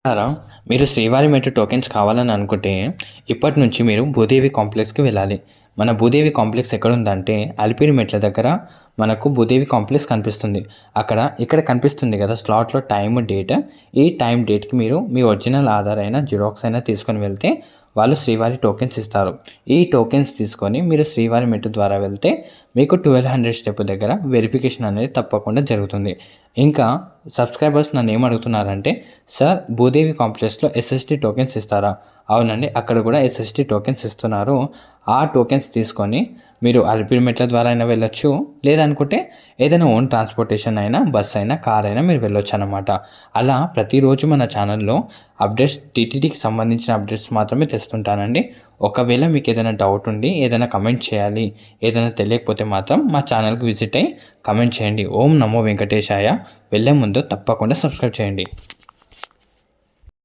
మిత్రులారా, మీరు శ్రీవారి మెట్రో టోకెన్స్ కావాలని అనుకుంటే ఇప్పటి నుంచి మీరు భూదేవి కాంప్లెక్స్కి వెళ్ళాలి. మన భూదేవి కాంప్లెక్స్ ఎక్కడుందంటే అలిపిరి మెట్ల దగ్గర మనకు భూదేవి కాంప్లెక్స్ కనిపిస్తుంది. ఇక్కడ కనిపిస్తుంది కదా స్లాట్లో టైమ్ డేట్. ఈ టైం డేట్కి మీరు మీ ఒరిజినల్ ఆధార్ అయినా జిరాక్స్ అయినా తీసుకొని వెళ్తే వాళ్ళు శ్రీవారి టోకెన్స్ ఇస్తారు. ఈ టోకెన్స్ తీసుకొని మీరు శ్రీవారి మెట్టు ద్వారా వెళ్తే మీకు 1200 స్టెప్ దగ్గర వెరిఫికేషన్ అనేది తప్పకుండా జరుగుతుంది. ఇంకా సబ్స్క్రైబర్స్ నన్ను ఏమడుగుతున్నారంటే, సార్ భూదేవి కాంప్లెక్స్లో ఎస్ఎస్టీ టోకెన్స్ ఇస్తారా? అవునండి, అక్కడ కూడా ఎస్ఎస్టీ టోకెన్స్ ఇస్తున్నారు. ఆ టోకెన్స్ తీసుకొని మీరు అలిపిరి మెట్ల ద్వారా అయినా వెళ్ళొచ్చు, లేదనుకుంటే ఏదైనా ఓన్ ట్రాన్స్పోర్టేషన్ అయినా బస్ అయినా కార్ అయినా మీరు వెళ్ళొచ్చు అన్నమాట. అలా ప్రతిరోజు మన ఛానల్లో అప్డేట్స్ టీటీడీకి సంబంధించిన అప్డేట్స్ మాత్రమే తెస్తుంటానండి. ఒకవేళ మీకు ఏదైనా డౌట్ ఉండి ఏదైనా కమెంట్ చేయాలి, ఏదైనా తెలియకపోతే మాత్రం మా ఛానల్కి విజిట్ అయ్యి కమెంట్ చేయండి. ఓం నమో వెంకటేశాయ. వెళ్ళే ముందు తప్పకుండా సబ్స్క్రైబ్ చేయండి.